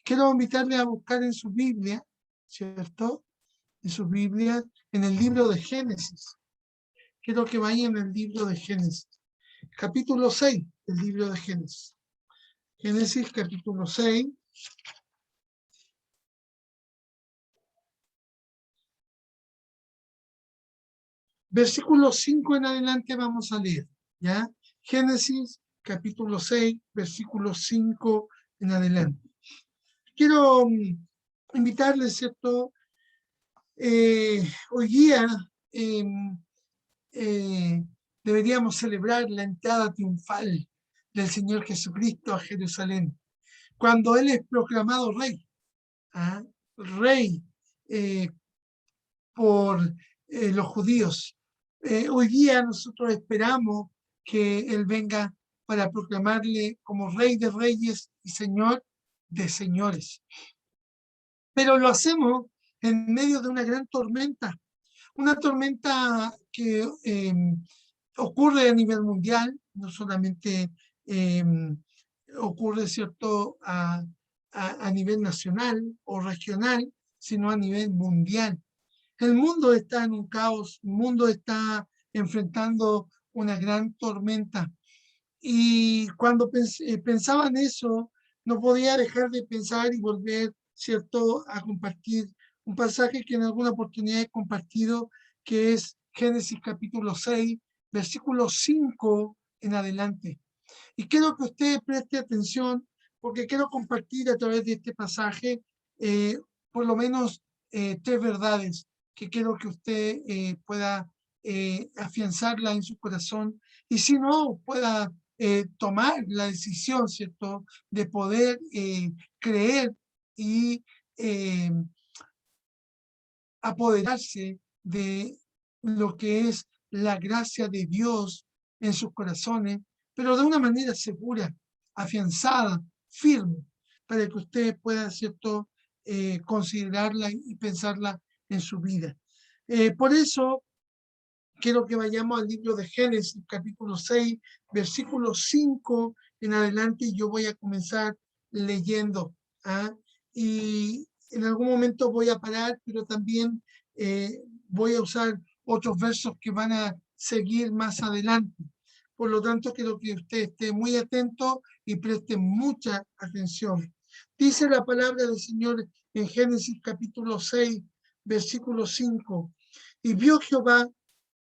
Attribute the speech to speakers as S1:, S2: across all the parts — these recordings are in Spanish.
S1: quiero invitarle a buscar en su Biblia, ¿cierto? En su Biblia, en el libro de Génesis. Quiero que vayan en el libro de Génesis. Capítulo 6 del libro de Génesis. Génesis, capítulo 6. Versículo 5 en adelante vamos a leer, ¿ya? Génesis, capítulo 6, versículo 5 en adelante. Quiero invitarles, ¿cierto? Hoy día deberíamos celebrar la entrada triunfal del Señor Jesucristo a Jerusalén, cuando Él es proclamado rey, ¿ah? Rey por los judíos. Hoy día nosotros esperamos que Él venga para proclamarle como Rey de Reyes y Señor de Señores. Pero lo hacemos en medio de una gran tormenta, una tormenta que ocurre a nivel mundial, no solamente ocurre, ¿cierto?, a nivel nacional o regional, sino a nivel mundial. El mundo está en un caos, el mundo está enfrentando una gran tormenta. Y cuando pensaba en eso, no podía dejar de pensar y volver, ¿cierto?, a compartir un pasaje que en alguna oportunidad he compartido, que es Génesis capítulo 6, versículo 5 en adelante. Y quiero que usted preste atención porque quiero compartir a través de este pasaje por lo menos tres verdades que quiero que usted pueda afianzarla en su corazón y si no, pueda tomar la decisión, ¿cierto?, de poder creer y apoderarse de lo que es la gracia de Dios en sus corazones, pero de una manera segura, afianzada, firme, para que usted pueda, ¿cierto?, considerarla y pensarla en su vida. Por eso, quiero que vayamos al libro de Génesis, capítulo 6, versículo 5 en adelante, y yo voy a comenzar leyendo. ¿Ah? Y en algún momento voy a parar, pero también voy a usar otros versos que van a seguir más adelante. Por lo tanto, quiero que usted esté muy atento y preste mucha atención. Dice la palabra del Señor en Génesis capítulo 6, versículo 5. Y vio Jehová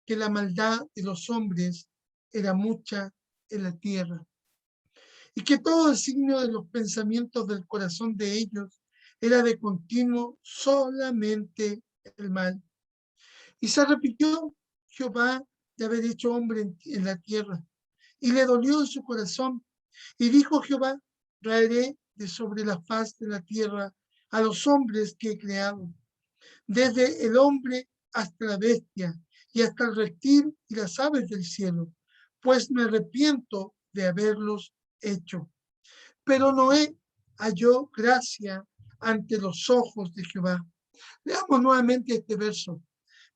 S1: que la maldad de los hombres era mucha en la tierra, y que todo el signo de los pensamientos del corazón de ellos era de continuo solamente el mal. Y se arrepintió Jehová de haber hecho hombre en la tierra, y le dolió en su corazón, y dijo Jehová: traeré de sobre la faz de la tierra a los hombres que he creado, desde el hombre hasta la bestia, y hasta el reptil y las aves del cielo, pues me arrepiento de haberlos hecho. Pero Noé halló gracia ante los ojos de Jehová. Leamos nuevamente este verso.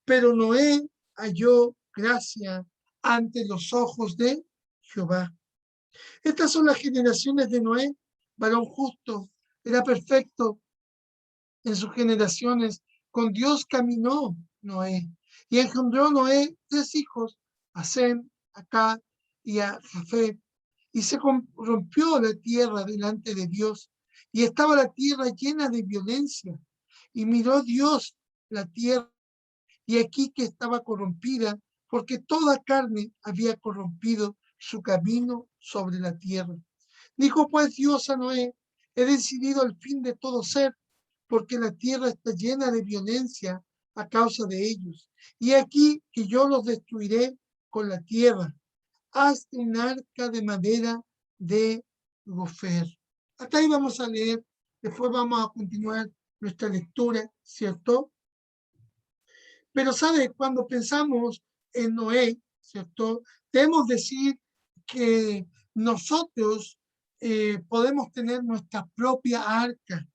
S1: Pero Noé halló gracia ante los ojos de Jehová. Estas son las generaciones de Noé, varón justo, era perfecto en sus generaciones. Con Dios caminó Noé y engendró Noé 3 hijos, a Sem, a Ca y a Jafet. Y se corrompió la tierra delante de Dios, y estaba la tierra llena de violencia. Y miró Dios la tierra, y aquí que estaba corrompida, porque toda carne había corrompido su camino sobre la tierra. Dijo pues Dios a Noé: he decidido el fin de todo ser, porque la tierra está llena de violencia a causa de ellos. Y aquí que yo los destruiré con la tierra. Hazte un arca de madera de gofer. Hasta ahí vamos a leer, después vamos a continuar nuestra lectura, ¿cierto? Pero, ¿sabe? Cuando pensamos en Noé, ¿cierto? Debemos decir que nosotros podemos tener nuestra propia arca,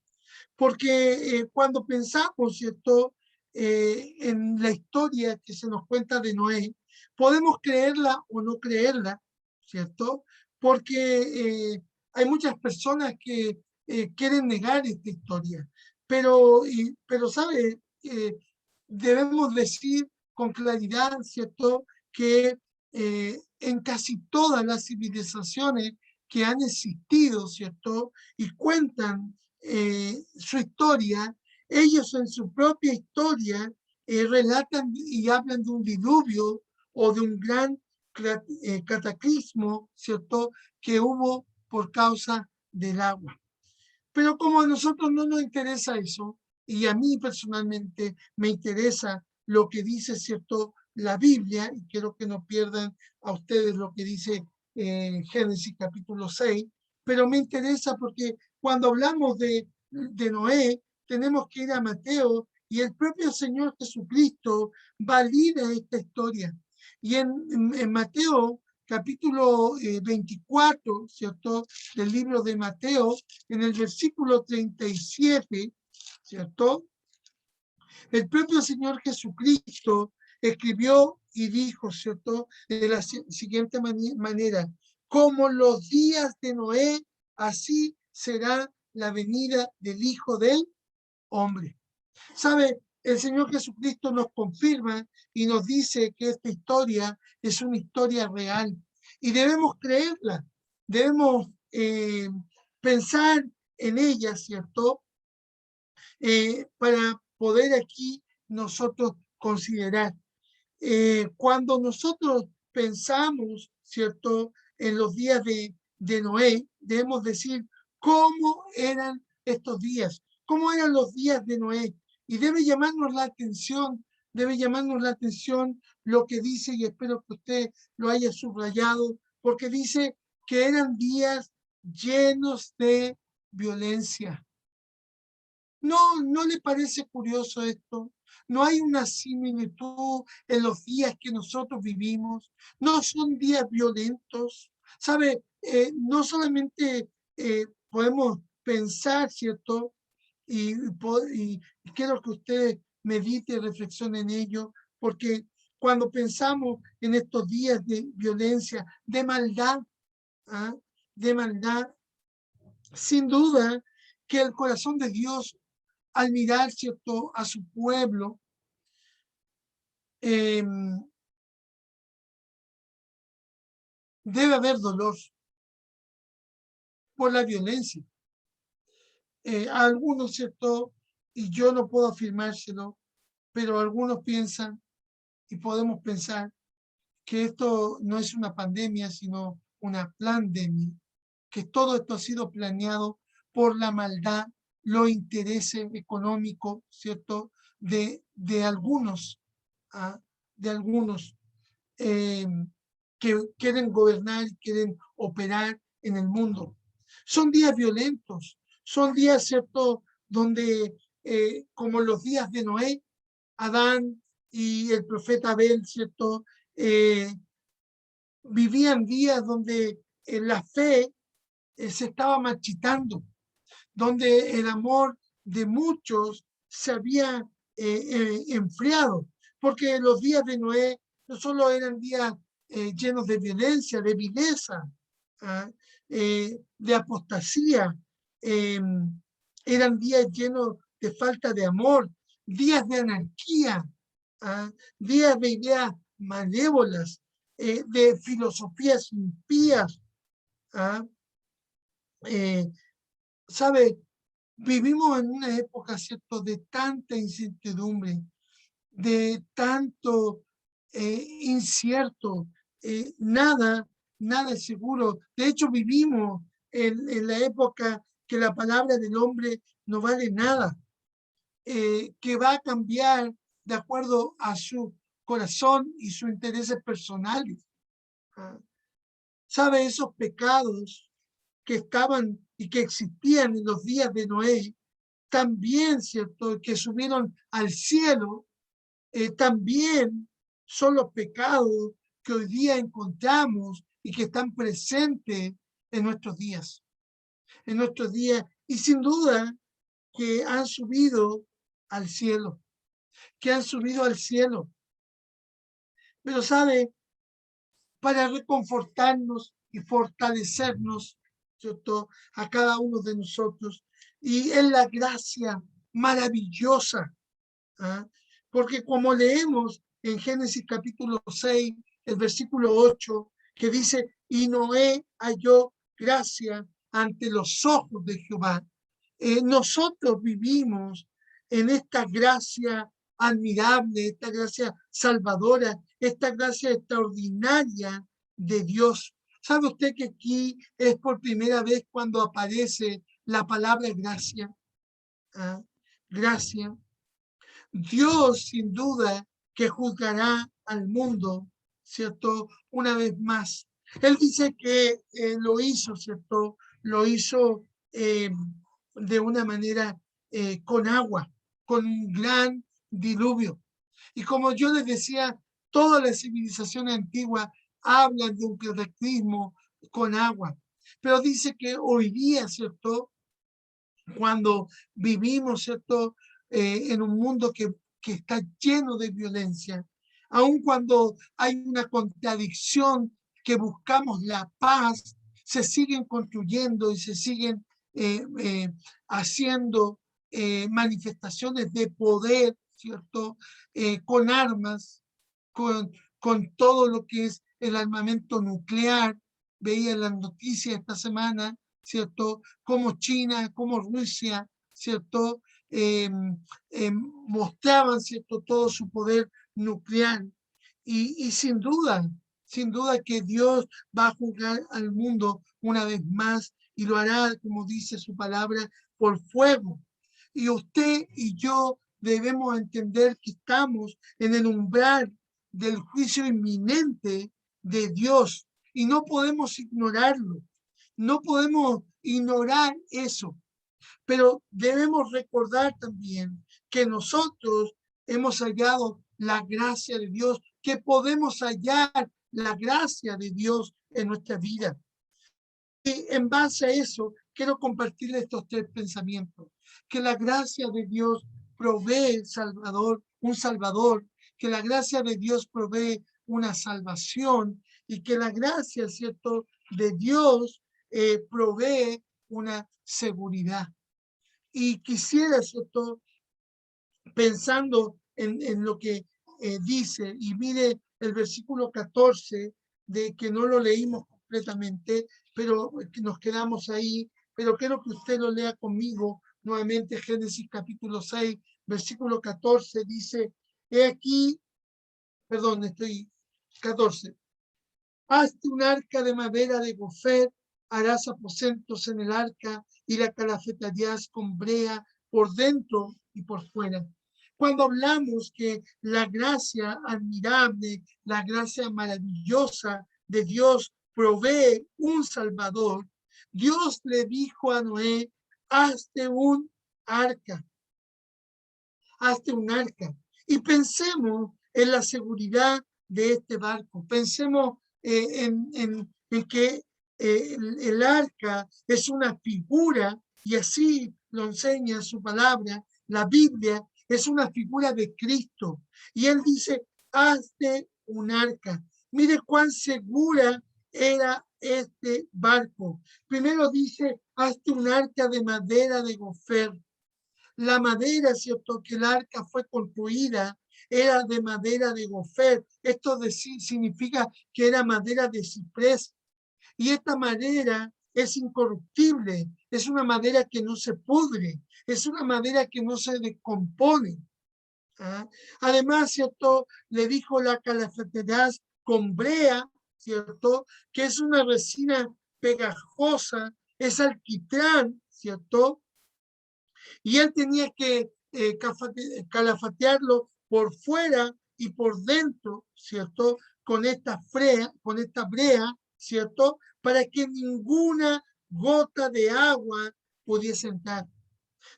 S1: porque cuando pensamos, ¿cierto?, en la historia que se nos cuenta de Noé, podemos creerla o no creerla, ¿cierto? Porque hay muchas personas que quieren negar esta historia. Pero ¿sabe? Debemos decir con claridad, ¿cierto?, que en casi todas las civilizaciones que han existido, ¿cierto?, y cuentan su historia, ellos en su propia historia relatan y hablan de un diluvio o de un gran cataclismo, ¿cierto?, que hubo por causa del agua. Pero como a nosotros no nos interesa eso, y a mí personalmente me interesa lo que dice, ¿cierto?, la Biblia, y quiero que no pierdan a ustedes lo que dice Génesis capítulo 6, pero me interesa porque cuando hablamos de Noé, tenemos que ir a Mateo, y el propio Señor Jesucristo valida esta historia. Y en Mateo capítulo 24, ¿cierto?, del libro de Mateo, en el versículo 37, ¿cierto?, el propio Señor Jesucristo escribió y dijo, ¿cierto?, de la siguiente manera: como los días de Noé, así será la venida del Hijo del Hombre. ¿Sabe? El Señor Jesucristo nos confirma y nos dice que esta historia es una historia real y debemos creerla, debemos pensar en ella, ¿cierto? Para poder aquí nosotros considerar. Cuando nosotros pensamos, ¿cierto?, en los días de Noé, debemos decir cómo eran estos días, cómo eran los días de Noé. Y debe llamarnos la atención lo que dice, y espero que usted lo haya subrayado, porque dice que eran días llenos de violencia. ¿No le parece curioso esto? ¿No hay una similitud en los días que nosotros vivimos? ¿No son días violentos? ¿Sabe? No solamente podemos pensar, ¿cierto? Y quiero que usted medite y reflexione en ello, porque cuando pensamos en estos días de violencia, de maldad, ¿ah?, de maldad, sin duda que el corazón de Dios, al mirar, ¿cierto?, a su pueblo, debe haber dolor por la violencia. Algunos, ¿cierto?, y yo no puedo afirmárselo, pero algunos piensan y podemos pensar que esto no es una pandemia, sino una pandemia, que todo esto ha sido planeado por la maldad, los intereses económicos, ¿cierto?, de algunos, ¿ah?, de algunos que quieren gobernar y quieren operar en el mundo. Son días violentos, son días, ¿cierto?, donde, como los días de Noé, Adán y el profeta Abel, ¿cierto?, vivían días donde la fe se estaba marchitando, donde el amor de muchos se había enfriado, porque los días de Noé no solo eran días llenos de violencia, de vileza, ¿ah?, de apostasía, eran días llenos de falta de amor, días de anarquía, ¿ah?, días de ideas malévolas, de filosofías impías, ¿ah? ¿Sabe? Vivimos en una época, ¿cierto?, de tanta incertidumbre, de tanto incierto, nada es seguro. De hecho, vivimos en la época que la palabra del hombre no vale nada, que va a cambiar de acuerdo a su corazón y sus intereses personales. ¿Ah? ¿Sabe? Esos pecados que estaban y que existían en los días de Noé, también, ¿cierto?, que subieron al cielo, también son los pecados que hoy día encontramos y que están presentes en nuestros días. En nuestros días, y sin duda que han subido al cielo, que han subido al cielo. Pero, ¿sabe? Para reconfortarnos y fortalecernos, ¿cierto? A cada uno de nosotros. Y es la gracia maravillosa, ¿ah? Porque como leemos en Génesis capítulo 6, el versículo 8, que dice, y Noé halló gracia ante los ojos de Jehová. Nosotros vivimos en esta gracia admirable, esta gracia salvadora, esta gracia extraordinaria de Dios. ¿Sabe usted que aquí es por primera vez cuando aparece la palabra gracia? ¿Ah? Gracia. Dios sin duda que juzgará al mundo, ¿cierto? Una vez más. Él dice que lo hizo, ¿cierto? Lo hizo de una manera con agua, con un gran diluvio. Y como yo les decía, todas las civilizaciones antiguas hablan de un cataclismo con agua. Pero dice que hoy día, ¿cierto? Cuando vivimos, ¿cierto? En un mundo que está lleno de violencia, aun cuando hay una contradicción que buscamos la paz, se siguen construyendo y se siguen haciendo manifestaciones de poder, ¿cierto? Con armas, con todo lo que es el armamento nuclear. Veía en las noticias esta semana, ¿cierto? Como China, como Rusia, ¿cierto? Eh, Mostraban, ¿cierto? Todo su poder nuclear. Y sin duda que Dios va a juzgar al mundo una vez más y lo hará, como dice su palabra, por fuego. Y usted y yo debemos entender que estamos en el umbral del juicio inminente de Dios y no podemos ignorarlo. No podemos ignorar eso, pero debemos recordar también que nosotros hemos hallado la gracia de Dios, que podemos hallar la gracia de Dios en nuestra vida. Y en base a eso, quiero compartirles estos tres pensamientos. Que la gracia de Dios provee un Salvador, que la gracia de Dios provee una salvación y que la gracia, ¿cierto?, de Dios provee una seguridad. Y quisiera, ¿cierto?, pensando en lo que dice, y mire el versículo 14, de que no lo leímos completamente, pero que nos quedamos ahí, pero quiero que usted lo lea conmigo nuevamente. Génesis capítulo 6, versículo 14, dice, he aquí, perdón, estoy 14, hazte un arca de madera de gofer, harás aposentos en el arca y la calafetarás con brea por dentro y por fuera. Cuando hablamos que la gracia admirable, la gracia maravillosa de Dios provee un Salvador, Dios le dijo a Noé, hazte un arca, hazte un arca. Y pensemos en la seguridad de este barco. Pensemos en que el arca es una figura, y así lo enseña su palabra, la Biblia, es una figura de Cristo. Y él dice, hazte un arca. Mire cuán segura era este barco. Primero dice, hazte un arca de madera de gofer. La madera, ¿cierto?, que el arca fue construida era de madera de gofer. Esto significa que era madera de ciprés. Y esta madera es incorruptible, es una madera que no se pudre, es una madera que no se descompone. ¿Ah? Además, ¿cierto?, le dijo la calafetarás con brea, ¿cierto?, que es una resina pegajosa, es alquitrán, ¿cierto?, y él tenía que calafatearlo por fuera y por dentro, ¿cierto? Con esta brea, ¿cierto? Para que ninguna gota de agua pudiese entrar.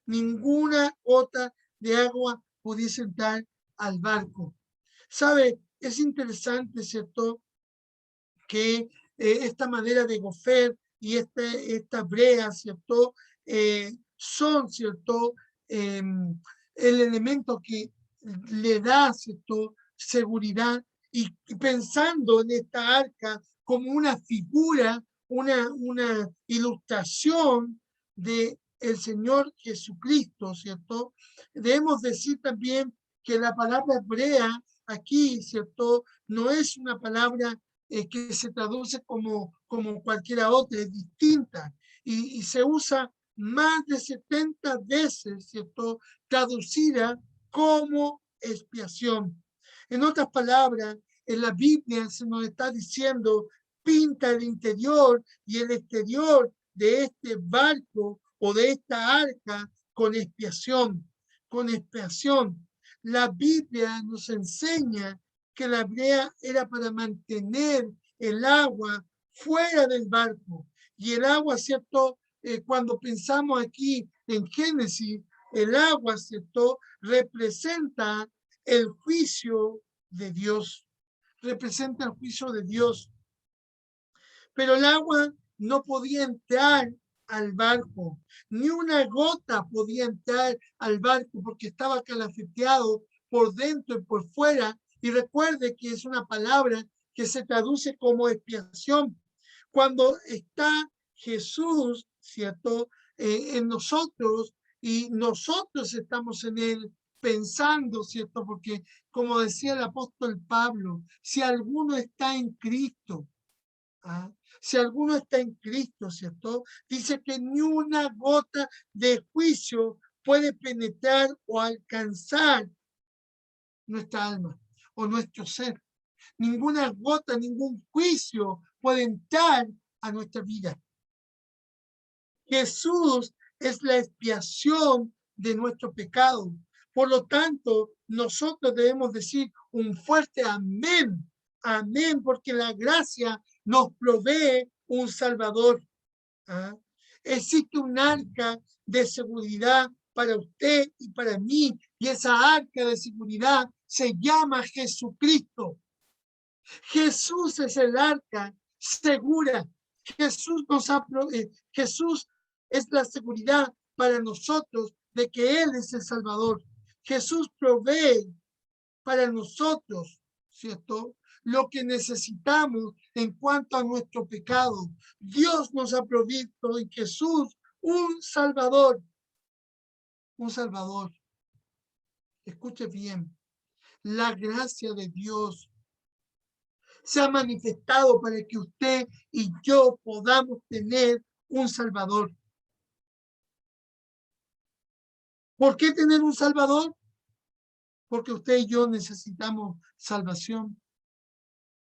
S1: Ninguna gota de agua pudiese entrar al barco. ¿Sabe? Es interesante, ¿cierto?, que esta madera de gofer y esta brea, ¿cierto?, son, ¿cierto?, el elemento que le da, ¿cierto?, seguridad, y pensando en esta arca como una figura una ilustración de el Señor Jesucristo, ¿cierto? Debemos decir también que la palabra hebrea aquí, ¿cierto? No es una palabra que se traduce como cualquiera otra, es distinta y se usa más de 70 veces, ¿cierto? Traducida como expiación. En otras palabras, en la Biblia se nos está diciendo, pinta el interior y el exterior de este barco o de esta arca con expiación, con expiación. La Biblia nos enseña que la brea era para mantener el agua fuera del barco. Y el agua, ¿cierto? Cuando pensamos aquí en Génesis, el agua, ¿cierto? Representa el juicio de Dios. Representa el juicio de Dios. Pero el agua no podía entrar al barco, ni una gota podía entrar al barco porque estaba calafeteado por dentro y por fuera. Y recuerde que es una palabra que se traduce como expiación. Cuando está Jesús, ¿cierto? En nosotros y nosotros estamos en él pensando, ¿cierto? Porque como decía el apóstol Pablo, si alguno está en Cristo, ¿ah? Si alguno está en Cristo, ¿cierto? Dice que ni una gota de juicio puede penetrar o alcanzar nuestra alma o nuestro ser. Ninguna gota, ningún juicio puede entrar a nuestra vida. Jesús es la expiación de nuestro pecado. Por lo tanto, nosotros debemos decir un fuerte amén. Amén, porque la gracia nos provee un Salvador. ¿Ah? Existe un arca de seguridad para usted y para mí, y esa arca de seguridad se llama Jesucristo. Jesús es el arca segura. Jesús es la seguridad para nosotros de que Él es el Salvador. Jesús provee para nosotros, ¿cierto? Lo que necesitamos en cuanto a nuestro pecado. Dios nos ha provisto en Jesús un Salvador. Un Salvador. Escuche bien. La gracia de Dios se ha manifestado para que usted y yo podamos tener un Salvador. ¿Por qué tener un Salvador? Porque usted y yo necesitamos salvación.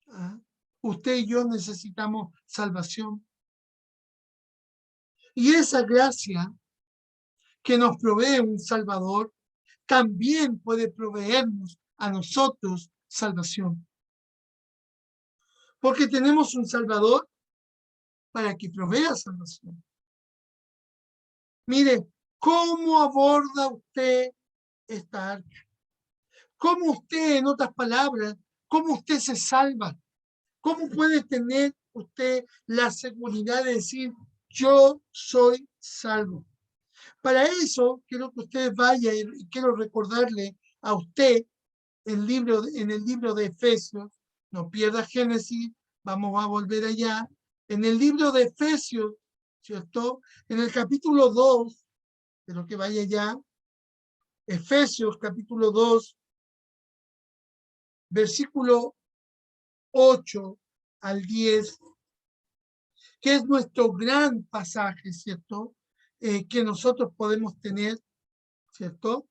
S1: ¿Ah? Usted y yo necesitamos salvación. Y esa gracia que nos provee un Salvador también puede proveernos a nosotros salvación. Porque tenemos un Salvador para que provea salvación. Mire, ¿cómo aborda usted esta arca? ¿Cómo usted, en otras palabras, cómo usted se salva? ¿Cómo puede tener usted la seguridad de decir, yo soy salvo? Para eso, quiero que usted vaya y quiero recordarle a usted en el libro de Efesios, no pierda Génesis, vamos a volver allá, en el libro de Efesios, ¿cierto? En el capítulo 2, pero que vaya allá, Efesios capítulo 2, versículo 8 al 10, que es nuestro gran pasaje, ¿cierto? Que nosotros podemos tener, ¿cierto?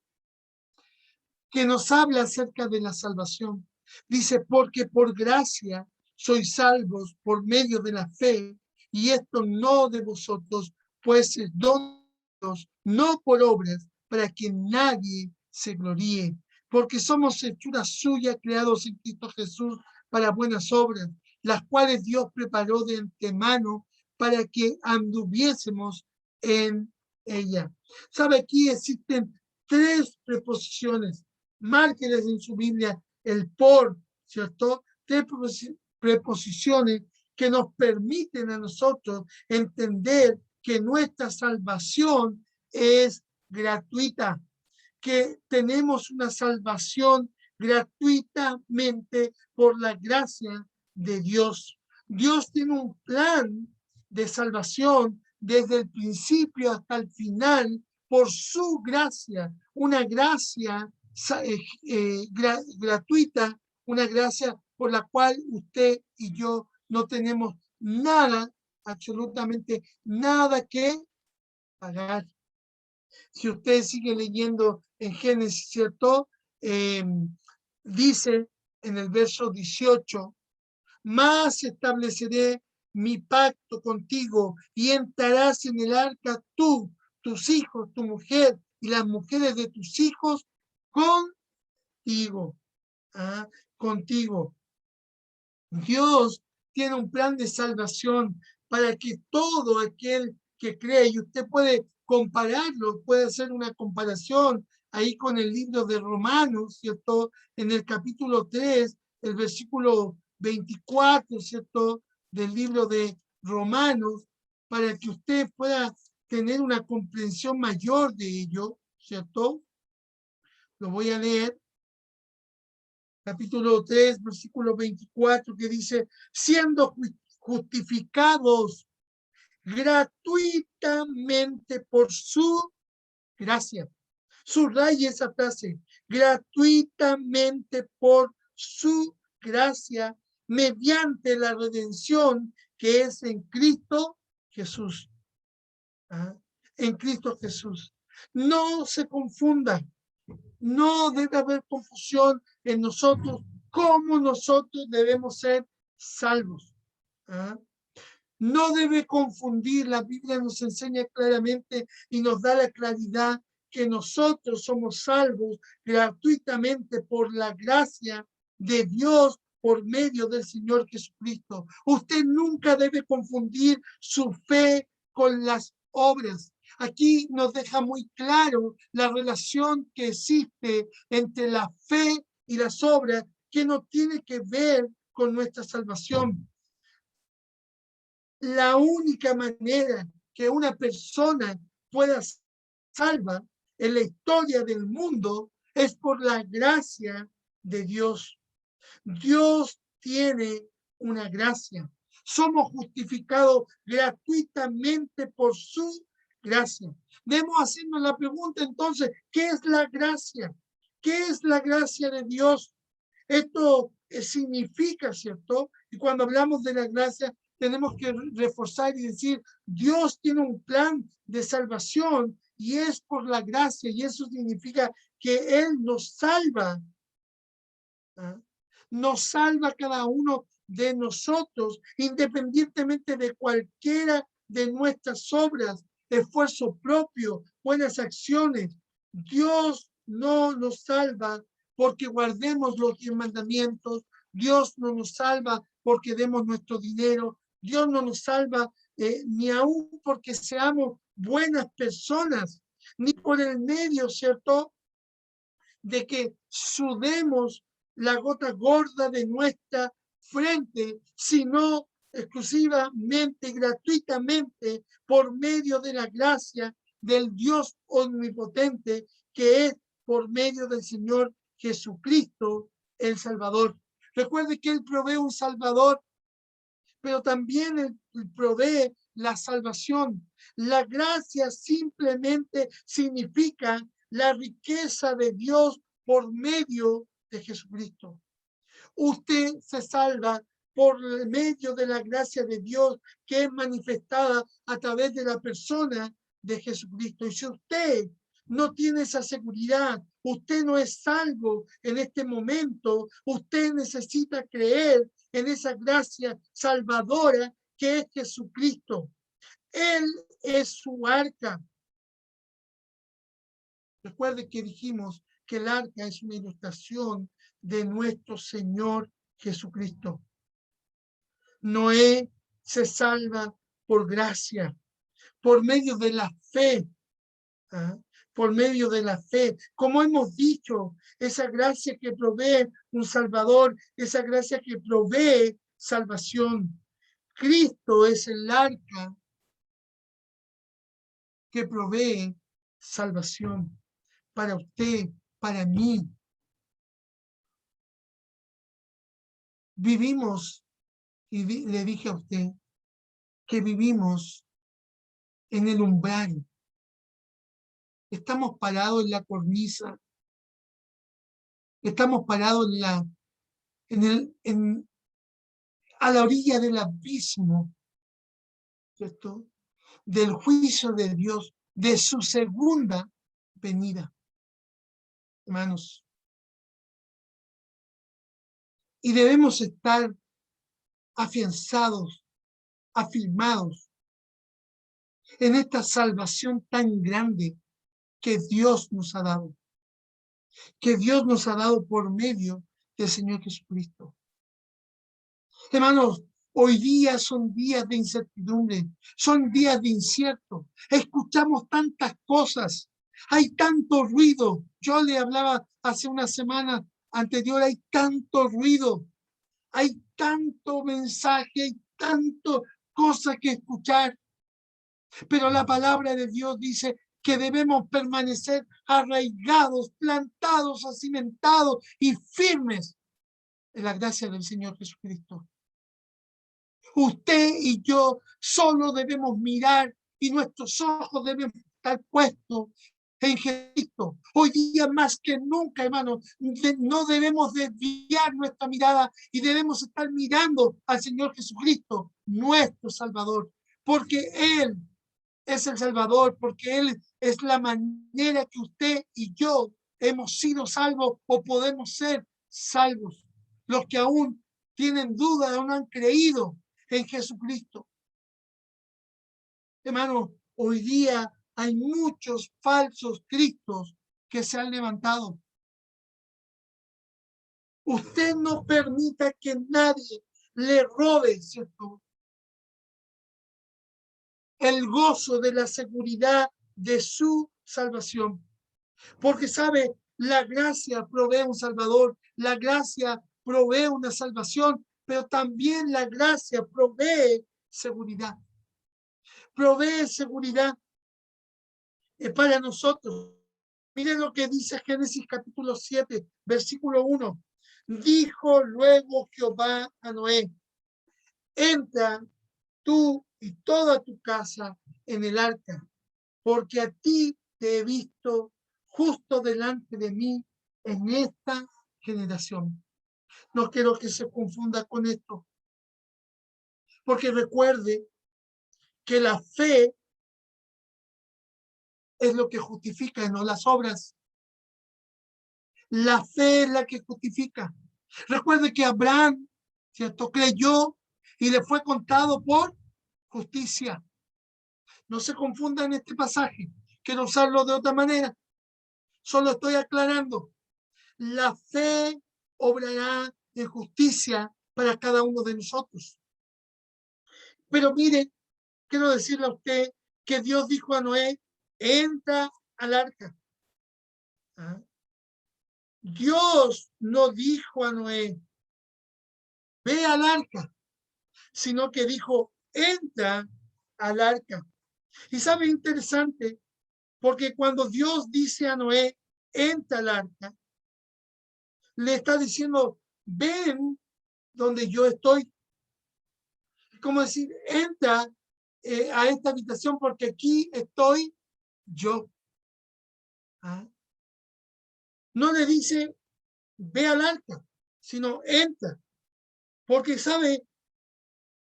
S1: Que nos habla acerca de la salvación. Dice, porque por gracia sois salvos por medio de la fe, y esto no de vosotros, pues es don de Dios, no por obras, para que nadie se gloríe, porque somos hechura suya, creados en Cristo Jesús para buenas obras, las cuales Dios preparó de antemano para que anduviésemos en ella. ¿Sabe? Aquí existen tres preposiciones. Márqueles en su Biblia el por, ¿cierto? Tres preposiciones que nos permiten a nosotros entender que nuestra salvación es gratuita, que tenemos una salvación gratuitamente por la gracia de Dios. Dios tiene un plan de salvación desde el principio hasta el final por su gracia, una gracia gratuita, una gracia por la cual usted y yo no tenemos nada, absolutamente nada que pagar. Si usted sigue leyendo en Génesis, ¿cierto? Dice en el verso 18, más estableceré mi pacto contigo y entrarás en el arca tú, tus hijos, tu mujer y las mujeres de tus hijos contigo. ¿Ah? Contigo. Dios tiene un plan de salvación para que todo aquel que cree, y usted puede compararlo, puede hacer una comparación ahí con el libro de Romanos, ¿cierto? En el capítulo 3, el versículo 24, ¿cierto? Del libro de Romanos, para que usted pueda tener una comprensión mayor de ello, ¿cierto? Lo voy a leer. Capítulo 3, versículo 24, que dice, siendo justificados gratuitamente por su gracia. Subraye esa frase, gratuitamente por su gracia, mediante la redención que es en Cristo Jesús. ¿Ah? En Cristo Jesús. No se confunda. No debe haber confusión en nosotros, cómo nosotros debemos ser salvos. ¿Ah? No debe confundir, la Biblia nos enseña claramente y nos da la claridad que nosotros somos salvos gratuitamente por la gracia de Dios por medio del Señor Jesucristo. Usted nunca debe confundir su fe con las obras. Aquí nos deja muy claro la relación que existe entre la fe y las obras, que no tiene que ver con nuestra salvación. La única manera que una persona pueda ser salva en la historia del mundo es por la gracia de Dios. Dios tiene una gracia. Somos justificados gratuitamente por su gracia. Debemos hacernos la pregunta entonces, ¿qué es la gracia? ¿Qué es la gracia de Dios? Esto significa, ¿cierto? Y cuando hablamos de la gracia, tenemos que reforzar y decir, Dios tiene un plan de salvación y es por la gracia, y eso significa que Él nos salva. ¿Ah? Nos salva cada uno de nosotros, independientemente de cualquiera de nuestras obras, esfuerzo propio, buenas acciones. Dios no nos salva porque guardemos los 10 mandamientos. Dios no nos salva porque demos nuestro dinero. Dios no nos salva ni aún porque seamos buenas personas, ni por el medio, ¿cierto?, de que sudemos la gota gorda de nuestra frente, sino exclusivamente, gratuitamente, por medio de la gracia del Dios omnipotente, que es por medio del Señor Jesucristo, el Salvador. Recuerde que Él provee un Salvador, pero también Él provee la salvación. La gracia simplemente significa la riqueza de Dios por medio de Jesucristo. Usted se salva por medio de la gracia de Dios que es manifestada a través de la persona de Jesucristo. Y si usted no tiene esa seguridad, usted no es salvo en este momento, usted necesita creer en esa gracia salvadora que es Jesucristo. Él es su arca. Recuerde que dijimos que el arca es una ilustración de nuestro Señor Jesucristo. Noé se salva por gracia, por medio de la fe. ¿Ah? Por medio de la fe. Como hemos dicho, esa gracia que provee un Salvador, esa gracia que provee salvación. Cristo es el arca que provee salvación para usted, para mí. Vivimos, y le dije a usted, que vivimos en el umbral. Estamos parados en la cornisa. Estamos parados a la orilla del abismo, ¿cierto? Del juicio de Dios, de su segunda venida, hermanos. Y debemos estar afianzados, afirmados en esta salvación tan grande que Dios nos ha dado, por medio del Señor Jesucristo. Hermanos, hoy día son días de incertidumbre, son días de incierto. Escuchamos tantas cosas, hay tanto ruido. Yo le hablaba hace una semana anterior, hay tanto ruido, hay tanto mensaje, hay tanto cosa que escuchar. Pero la palabra de Dios dice que debemos permanecer arraigados, plantados, acimentados y firmes en la gracia del Señor Jesucristo. Usted y yo solo debemos mirar y nuestros ojos deben estar puestos en Jesucristo. Hoy día más que nunca, hermano, no debemos desviar nuestra mirada y debemos estar mirando al Señor Jesucristo, nuestro Salvador, porque Él es el Salvador, porque Él es la manera que usted y yo hemos sido salvos o podemos ser salvos. Los que aún tienen dudas, aún no han creído en Jesucristo. Hermano, hoy día hay muchos falsos cristos que se han levantado. Usted no permita que nadie le robe, ¿cierto?, el gozo de la seguridad de su salvación. Porque sabe, la gracia provee un Salvador, la gracia provee una salvación, pero también la gracia provee seguridad. Provee seguridad para nosotros. Miren lo que dice Génesis capítulo 7, versículo 1. Dijo luego Jehová a Noé: entra tú y toda tu casa en el arca, porque a ti te he visto justo delante de mí en esta generación. No quiero que se confunda con esto, porque recuerde que la fe es lo que justifica, no las obras. La fe es la que justifica. Recuerde que Abraham, ¿cierto?, creyó y le fue contado por justicia. No se confunda en este pasaje. Quiero usarlo de otra manera. Solo estoy aclarando. La fe obrará en justicia para cada uno de nosotros. Pero mire, quiero decirle a usted que Dios dijo a Noé: entra al arca. ¿Ah? Dios no dijo a Noé: ve al arca, sino que dijo: entra al arca. Y sabe, interesante, porque cuando Dios dice a Noé: entra al arca, le está diciendo: ven donde yo estoy. Como decir, entra a esta habitación porque aquí estoy yo. ¿Ah? No le dice: ve al arca, sino entra. Porque sabe,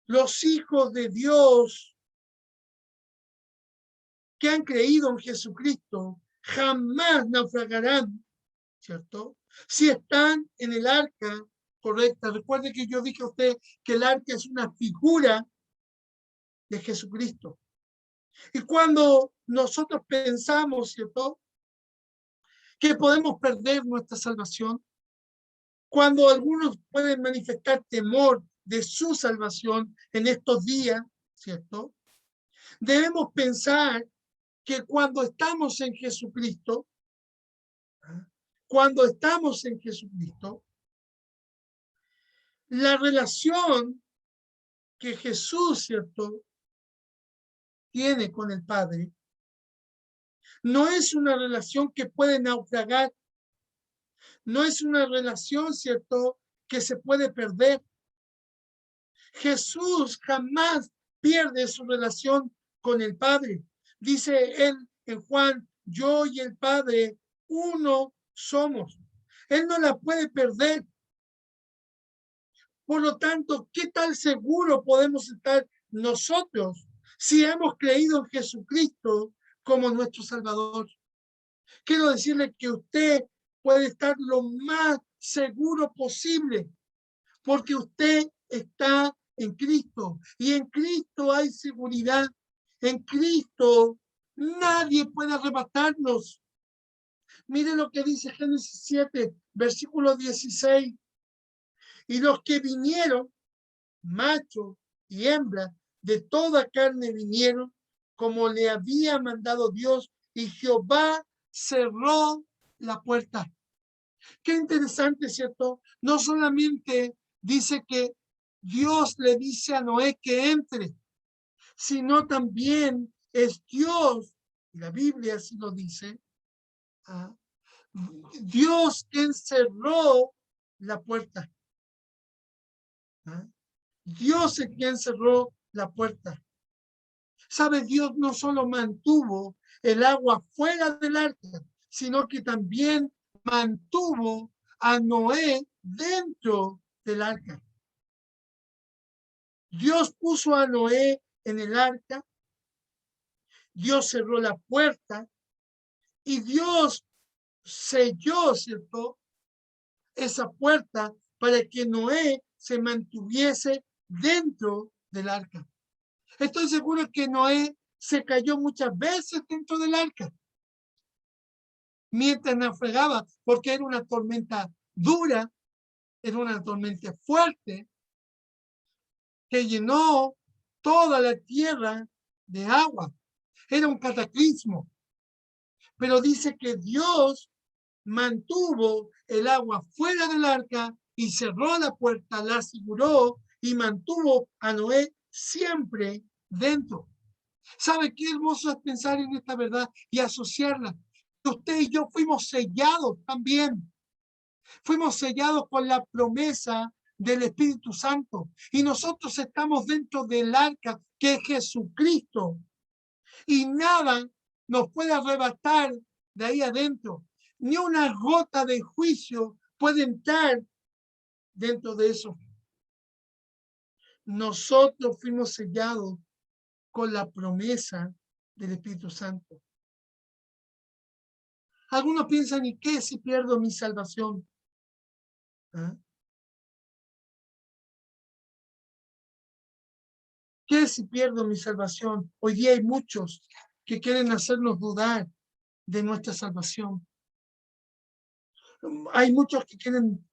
S1: los hijos de Dios que han creído en Jesucristo jamás naufragarán, ¿cierto?, si están en el arca correcta. Recuerde que yo dije a usted que el arca es una figura de Jesucristo. Y cuando nosotros pensamos, ¿cierto?, que podemos perder nuestra salvación, cuando algunos pueden manifestar temor de su salvación en estos días, ¿cierto?, debemos pensar que cuando estamos en Jesucristo, la relación que Jesús, ¿cierto?, tiene con el Padre, no es una relación que puede naufragar, no es una relación, ¿cierto?, que se puede perder. Jesús jamás pierde su relación con el Padre. Dice él en Juan, yo y el Padre uno somos. Él no la puede perder. Por lo tanto, ¿qué tal seguro podemos estar nosotros si hemos creído en Jesucristo como nuestro Salvador? Quiero decirle que usted puede estar lo más seguro posible porque usted está en Cristo y en Cristo hay seguridad. En Cristo nadie puede arrebatarnos. Mire lo que dice Génesis 7, versículo 16. Y los que vinieron, macho y hembra, de toda carne vinieron, como le había mandado Dios, y Jehová cerró la puerta. Qué interesante, ¿cierto? No solamente dice que Dios le dice a Noé que entre, sino también es Dios, y la Biblia así lo dice, ¿ah? Dios quien cerró la puerta. ¿Ah? Dios es quien cerró la puerta. ¿Sabe? Dios no solo mantuvo el agua fuera del arca, sino que también mantuvo a Noé dentro del arca. Dios puso a Noé en el arca, Dios cerró la puerta y Dios selló, ¿cierto?, esa puerta para que Noé se mantuviese dentro del arca. Estoy seguro que Noé se cayó muchas veces dentro del arca mientras navegaba, porque era una tormenta dura, era una tormenta fuerte que llenó toda la tierra de agua. Era un cataclismo. Pero dice que Dios mantuvo el agua fuera del arca y cerró la puerta, la aseguró y mantuvo a Noé siempre dentro. ¿Sabe qué hermoso es pensar en esta verdad y asociarla? Usted y yo fuimos sellados también. Fuimos sellados con la promesa del Espíritu Santo y nosotros estamos dentro del arca que es Jesucristo y nada nos puede arrebatar de ahí adentro. Ni una gota de juicio puede entrar dentro de eso. Nosotros fuimos sellados con la promesa del Espíritu Santo. Algunos piensan, ¿y qué si pierdo mi salvación? ¿Ah? ¿Qué si pierdo mi salvación? Hoy día hay muchos que quieren hacernos dudar de nuestra salvación. Hay muchos que quieren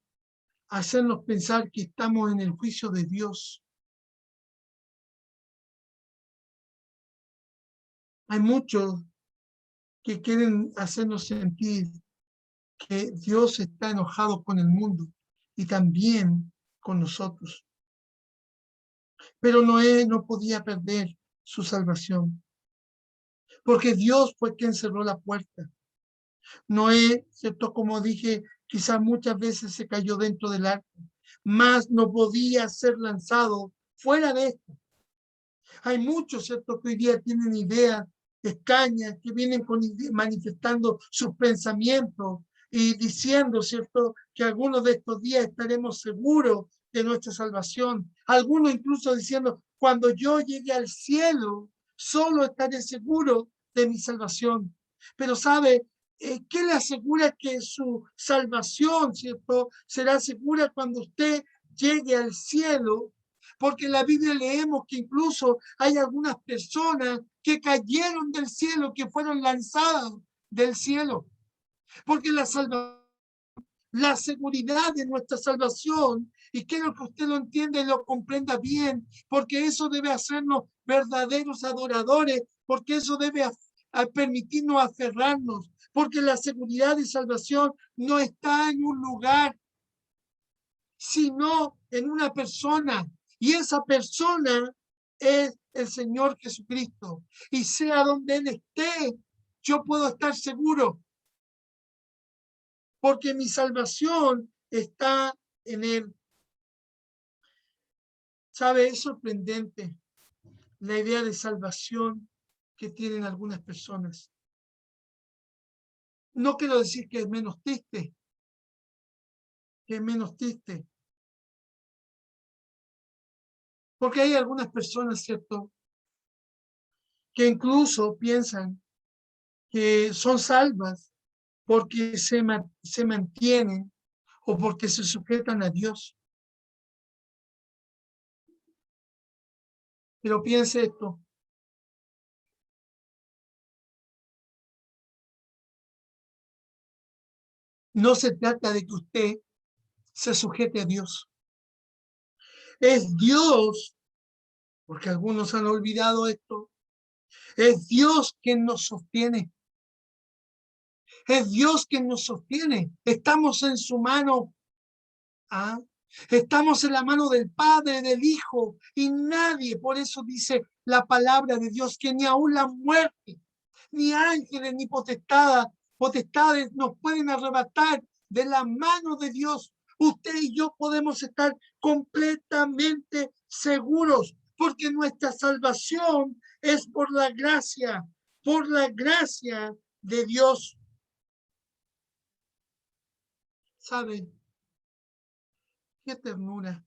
S1: hacernos pensar que estamos en el juicio de Dios. Hay muchos que quieren hacernos sentir que Dios está enojado con el mundo y también con nosotros. Pero Noé no podía perder su salvación, porque Dios fue quien cerró la puerta. Noé, ¿cierto? Como dije, quizás muchas veces se cayó dentro del arca, mas no podía ser lanzado fuera de esto. Hay muchos, ¿cierto?, que hoy día tienen ideas extrañas, que vienen manifestando sus pensamientos y diciendo, ¿cierto?, que algunos de estos días estaremos seguros de nuestra salvación. Algunos incluso diciendo, cuando yo llegue al cielo, solo estaré seguro de mi salvación. Pero ¿sabe qué le asegura que su salvación, ¿cierto?, será segura cuando usted llegue al cielo? Porque en la Biblia leemos que incluso hay algunas personas que cayeron del cielo, que fueron lanzadas del cielo. Porque la seguridad de nuestra salvación, y quiero que usted lo entienda y lo comprenda bien, porque eso debe hacernos verdaderos adoradores, porque eso debe permitirnos aferrarnos, porque la seguridad de salvación no está en un lugar, sino en una persona. Y esa persona es el Señor Jesucristo. Y sea donde Él esté, yo puedo estar seguro, porque mi salvación está en Él. ¿Sabe? Es sorprendente la idea de salvación que tienen algunas personas. No quiero decir que es menos triste, porque hay algunas personas, ¿cierto?, que incluso piensan que son salvas porque se mantienen o porque se sujetan a Dios. Pero piense esto, no se trata de que usted se sujete a Dios. Es Dios, porque algunos han olvidado esto, es Dios quien nos sostiene. Es Dios quien nos sostiene. Estamos en su mano. ¿Ah? Estamos en la mano del Padre, del Hijo, y nadie, por eso dice la palabra de Dios, que ni aun la muerte, ni ángeles, ni potestades nos pueden arrebatar de la mano de Dios. Usted y yo podemos estar completamente seguros, porque nuestra salvación es por la gracia de Dios. ¿Saben? Qué ternura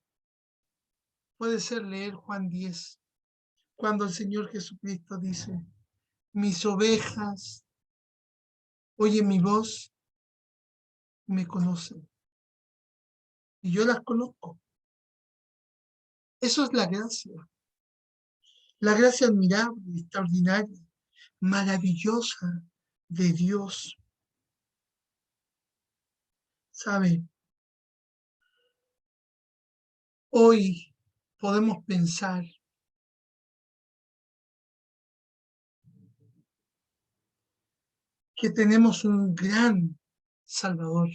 S1: puede ser leer Juan 10, cuando el Señor Jesucristo dice, mis ovejas oyen mi voz, me conocen, y yo las conozco. Eso es la gracia admirable, extraordinaria, maravillosa de Dios. ¿Sabe? Hoy podemos pensar que tenemos un gran Salvador,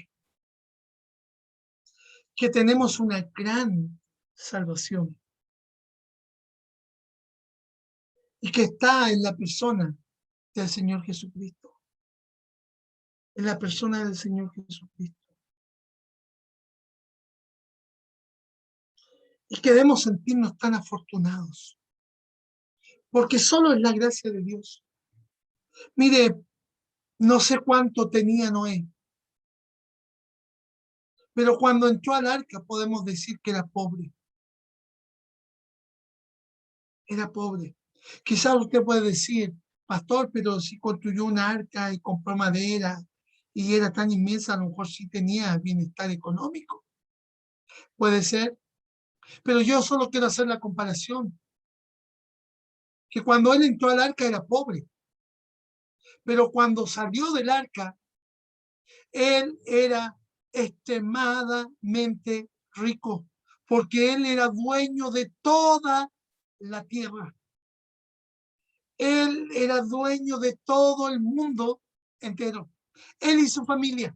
S1: que tenemos una gran salvación y que está en la persona del Señor Jesucristo, en la persona del Señor Jesucristo. Y que debemos sentirnos tan afortunados, porque solo es la gracia de Dios. Mire, no sé cuánto tenía Noé, pero cuando entró al arca podemos decir que era pobre. Era pobre. Quizás usted puede decir, pastor, pero si construyó una arca y compró madera y era tan inmensa, a lo mejor sí tenía bienestar económico. Puede ser, pero yo solo quiero hacer la comparación, que cuando él entró al arca era pobre, pero cuando salió del arca, él era extremadamente rico, porque él era dueño de toda la tierra. Él era dueño de todo el mundo entero. Él y su familia.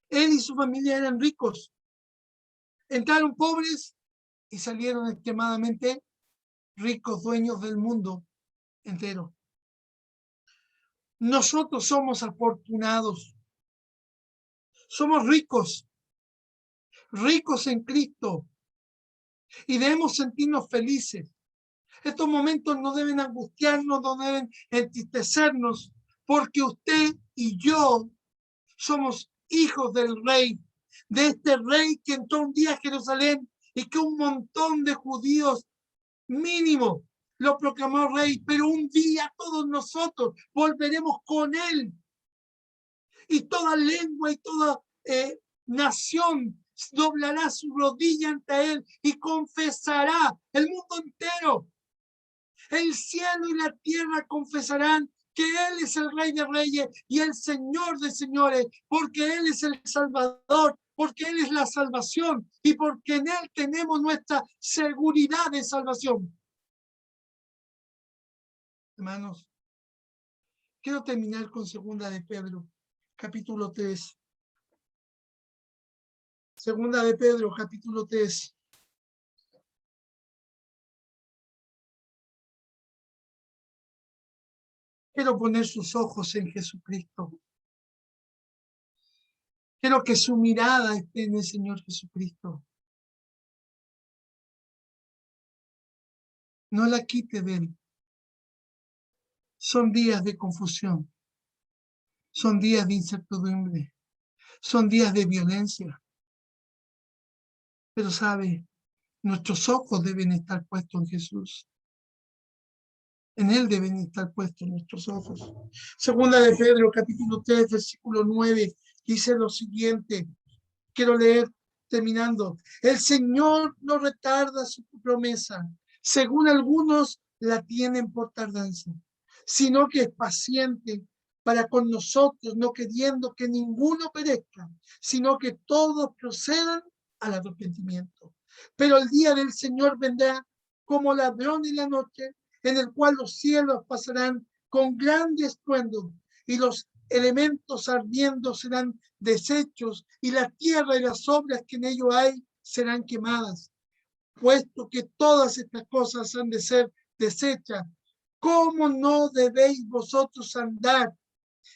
S1: Él y su familia eran ricos. Entraron pobres y salieron extremadamente ricos, dueños del mundo entero. Nosotros somos afortunados. Somos ricos, ricos en Cristo, y debemos sentirnos felices. Estos momentos no deben angustiarnos, no deben entristecernos, porque usted y yo somos hijos del Rey, de este Rey que entró un día a Jerusalén y que un montón de judíos mínimo lo proclamó Rey, pero un día todos nosotros volveremos con Él, y toda lengua y toda nación doblará su rodilla ante Él y confesará, el mundo entero, el cielo y la tierra confesarán que Él es el Rey de Reyes y el Señor de Señores, porque Él es el Salvador, porque Él es la salvación y porque en Él tenemos nuestra seguridad de salvación. Hermanos, quiero terminar con 2 Pedro, capítulo 3. 2 Pedro, capítulo 3. Quiero poner sus ojos en Jesucristo. Quiero que su mirada esté en el Señor Jesucristo. no la quite de él. Son días de confusión, son días de incertidumbre, son días de violencia. Pero sabe, nuestros ojos deben estar puestos en Jesús. En Él deben estar puestos nuestros ojos. Segunda de Pedro, capítulo 3, versículo 9, dice lo siguiente. Quiero leer terminando. El Señor no retarda su promesa, según algunos la tienen por tardanza, sino que es paciente para con nosotros, no queriendo que ninguno perezca, sino que todos procedan al arrepentimiento. Pero el día del Señor vendrá como ladrón en la noche, en el cual los cielos pasarán con grande estruendo y los elementos ardiendo serán deshechos y la tierra y las obras que en ello hay serán quemadas. Puesto que todas estas cosas han de ser deshechas, ¿cómo no debéis vosotros andar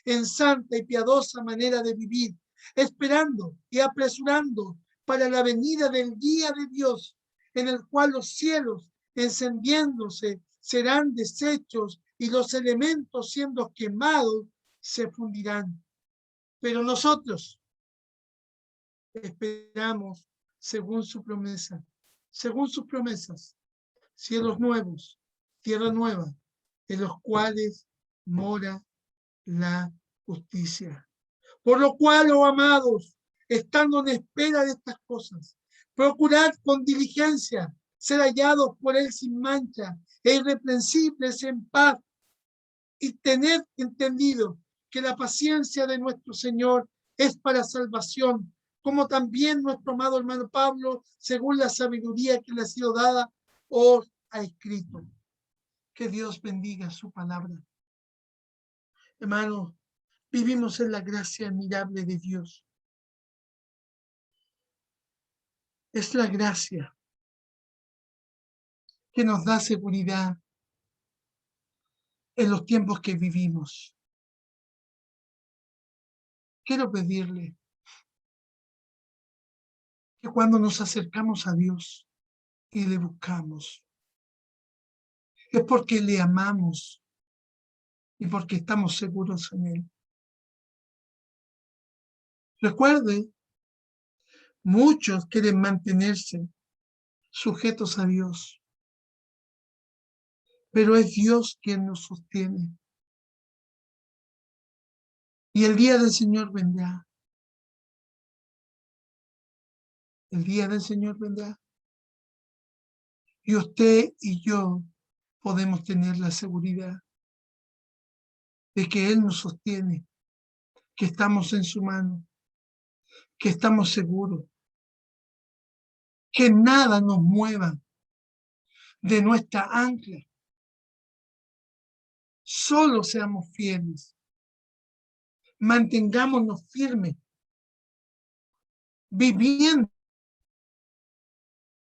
S1: en santa y piadosa manera de vivir, esperando y apresurando para la venida del día de Dios, en el cual los cielos encendiéndose serán deshechos y los elementos siendo quemados se fundirán? Pero nosotros esperamos según su promesa, según sus promesas, cielos nuevos, tierra nueva, en los cuales mora la justicia. Por lo cual, oh amados, estando en espera de estas cosas, procurad con diligencia ser hallados por él sin mancha e irreprensibles en paz, y tened entendido que la paciencia de nuestro Señor es para salvación, como también nuestro amado hermano Pablo, según la sabiduría que le ha sido dada, os ha escrito. Que Dios bendiga su palabra. Hermanos, vivimos en la gracia admirable de Dios. Es la gracia que nos da seguridad en los tiempos que vivimos. Quiero pedirle que cuando nos acercamos a Dios y le buscamos, es porque le amamos y porque estamos seguros en Él. Recuerde, muchos quieren mantenerse sujetos a Dios, pero es Dios quien nos sostiene. Y el día del Señor vendrá. El día del Señor vendrá. Y usted y yo podemos tener la seguridad de que Él nos sostiene, que estamos en su mano, que estamos seguros, que nada nos mueva de nuestra ancla. Solo seamos fieles, mantengámonos firmes, viviendo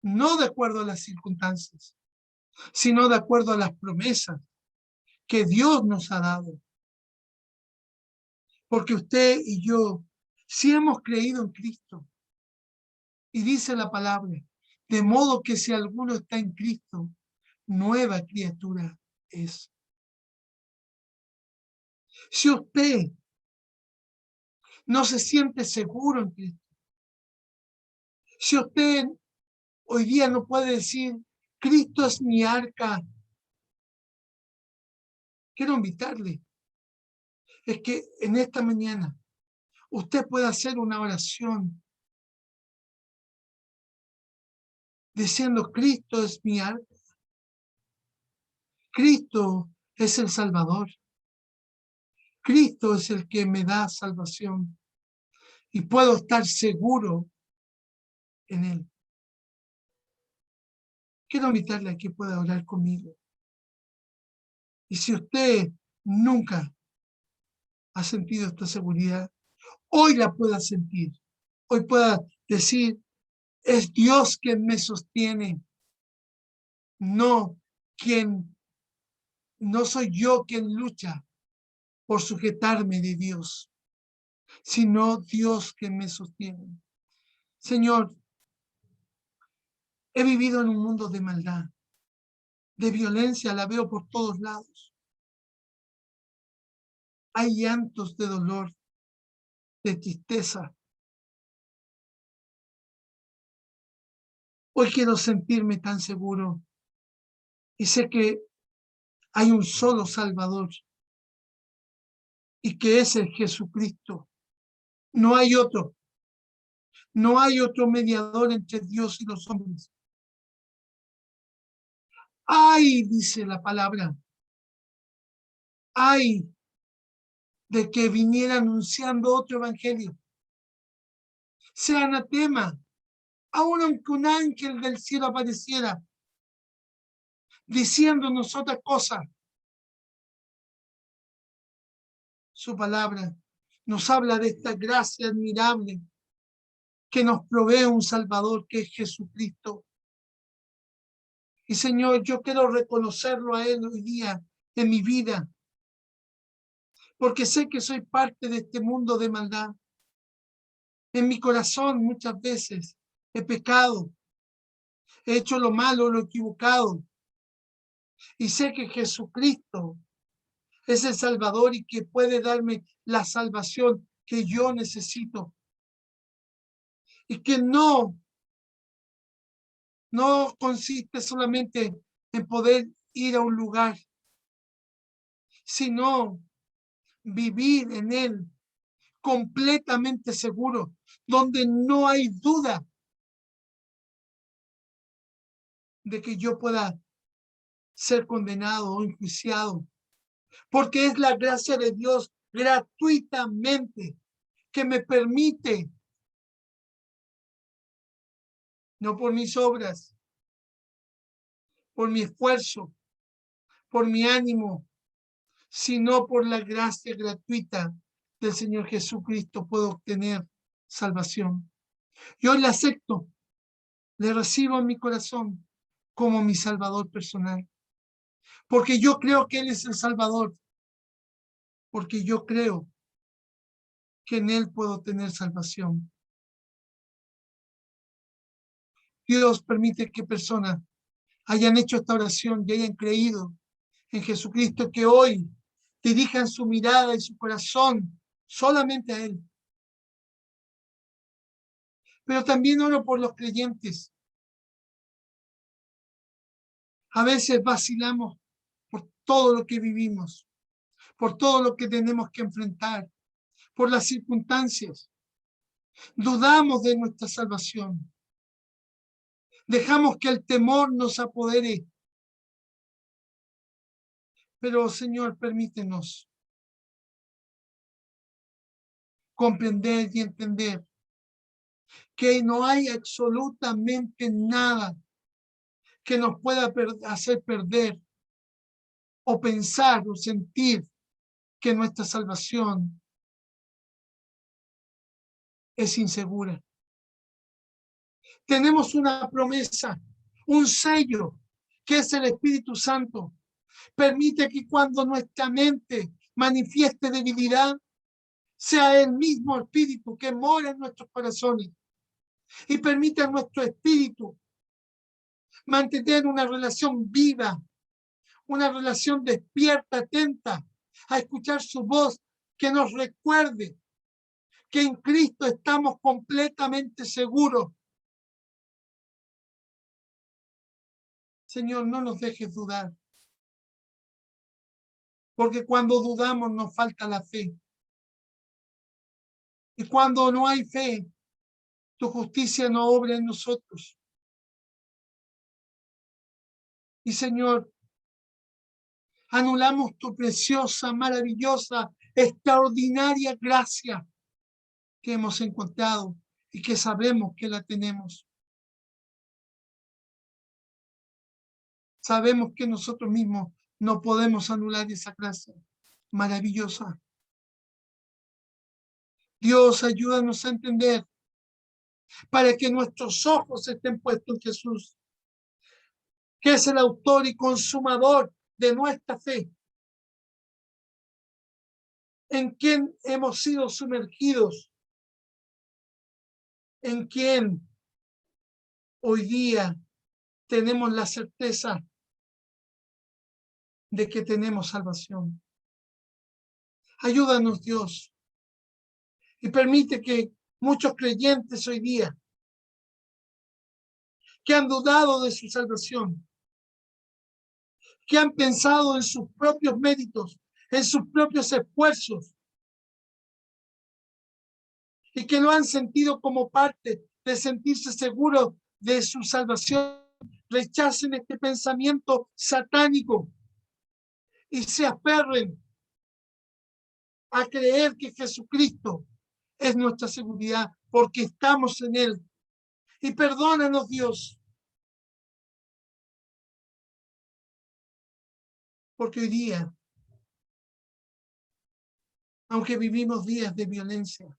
S1: no de acuerdo a las circunstancias, sino de acuerdo a las promesas que Dios nos ha dado. Porque usted y yo, si hemos creído en Cristo, y dice la palabra, de modo que si alguno está en Cristo, nueva criatura es. Si usted no se siente seguro en Cristo, si usted hoy día no puede decir, Cristo es mi arca, quiero invitarle, es que en esta mañana usted pueda hacer una oración diciendo, Cristo es mi arca, Cristo es el Salvador, Cristo es el que me da salvación y puedo estar seguro en Él. Quiero invitarle a que pueda orar conmigo. Y si usted nunca ha sentido esta seguridad, hoy la pueda sentir. Hoy pueda decir, es Dios quien me sostiene, no no soy yo quien lucha por sujetarme de Dios, sino Dios quien me sostiene. Señor, he vivido en un mundo de maldad, de violencia la veo por todos lados. Hay llantos de dolor, de tristeza. Hoy quiero sentirme tan seguro y sé que hay un solo Salvador y que es el Jesucristo. No hay otro. No hay otro mediador entre Dios y los hombres. Ay, dice la palabra, ay de que viniera anunciando otro evangelio. Sea anatema, aun aunque un ángel del cielo apareciera diciéndonos otra cosa. Su palabra nos habla de esta gracia admirable que nos provee un Salvador que es Jesucristo. Y Señor, yo quiero reconocerlo a Él hoy día en mi vida, porque sé que soy parte de este mundo de maldad. En mi corazón muchas veces he pecado, he hecho lo malo, lo equivocado, y sé que Jesucristo es el Salvador y que puede darme la salvación que yo necesito. Y que no consiste solamente en poder ir a un lugar, sino vivir en Él completamente seguro, donde no hay duda de que yo pueda ser condenado o enjuiciado, porque es la gracia de Dios gratuitamente que me permite, no por mis obras, por mi esfuerzo, por mi ánimo, sino por la gracia gratuita del Señor Jesucristo puedo obtener salvación. Yo le acepto, le recibo en mi corazón como mi Salvador personal, porque yo creo que Él es el Salvador, porque yo creo que en Él puedo tener salvación. Dios permite que personas hayan hecho esta oración y hayan creído en Jesucristo, que hoy dirijan su mirada y su corazón solamente a Él. Pero también oro por los creyentes. A veces vacilamos por todo lo que vivimos, por todo lo que tenemos que enfrentar, por las circunstancias. Dudamos de nuestra salvación. Dejamos que el temor nos apodere. Pero, Señor, permítenos comprender y entender que no hay absolutamente nada que nos pueda hacer perder o pensar o sentir que nuestra salvación es insegura. Tenemos una promesa, un sello, que es el Espíritu Santo. Permite que cuando nuestra mente manifieste debilidad, sea el mismo Espíritu que mora en nuestros corazones y permite a nuestro espíritu mantener una relación viva, una relación despierta, atenta, a escuchar su voz, que nos recuerde que en Cristo estamos completamente seguros. Señor, no nos dejes dudar, porque cuando dudamos nos falta la fe. Y cuando no hay fe, tu justicia no obra en nosotros. Y Señor, anulamos tu preciosa, maravillosa, extraordinaria gracia que hemos encontrado y que sabemos que la tenemos. Sabemos que nosotros mismos no podemos anular esa gracia maravillosa. Dios, ayúdanos a entender para que nuestros ojos estén puestos en Jesús, que es el autor y consumador de nuestra fe, en quien hemos sido sumergidos, en quien hoy día tenemos la certeza de que tenemos salvación. Ayúdanos, Dios, y permite que muchos creyentes hoy día que han dudado de su salvación, que han pensado en sus propios méritos, en sus propios esfuerzos, y que lo han sentido como parte de sentirse seguros de su salvación, rechacen este pensamiento satánico y se aferren a creer que Jesucristo es nuestra seguridad porque estamos en Él. Y perdónanos, Dios, porque hoy día, aunque vivimos días de violencia,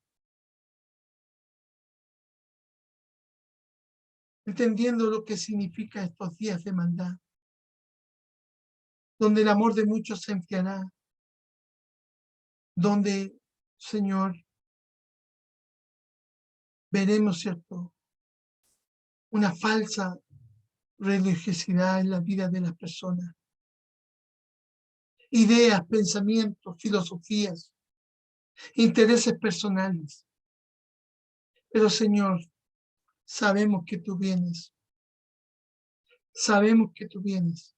S1: entendiendo lo que significa estos días de maldad, donde el amor de muchos se enfriará, donde, Señor, veremos, ¿cierto?, una falsa religiosidad en la vida de las personas, ideas, pensamientos, filosofías, intereses personales. Pero, Señor, sabemos que tú vienes, sabemos que tú vienes,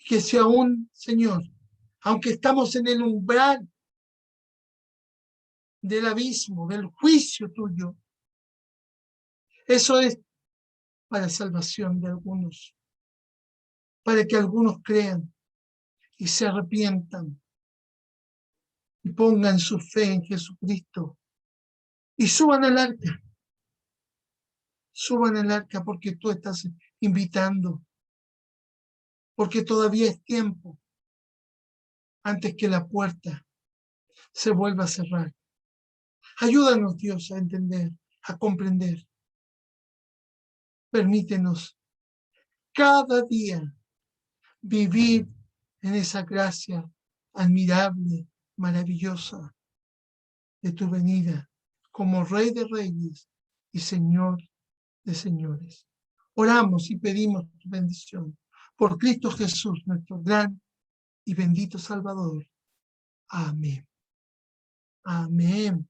S1: que si aún, Señor, aunque estamos en el umbral del abismo, del juicio tuyo, eso es para salvación de algunos, para que algunos crean y se arrepientan y pongan su fe en Jesucristo y suban al arca porque tú estás invitando, porque todavía es tiempo antes que la puerta se vuelva a cerrar. Ayúdanos, Dios, a entender, a comprender. Permítenos cada día vivir en esa gracia admirable, maravillosa de tu venida como Rey de Reyes y Señor de Señores. Oramos y pedimos tu bendición por Cristo Jesús, nuestro gran y bendito Salvador. Amén. Amén.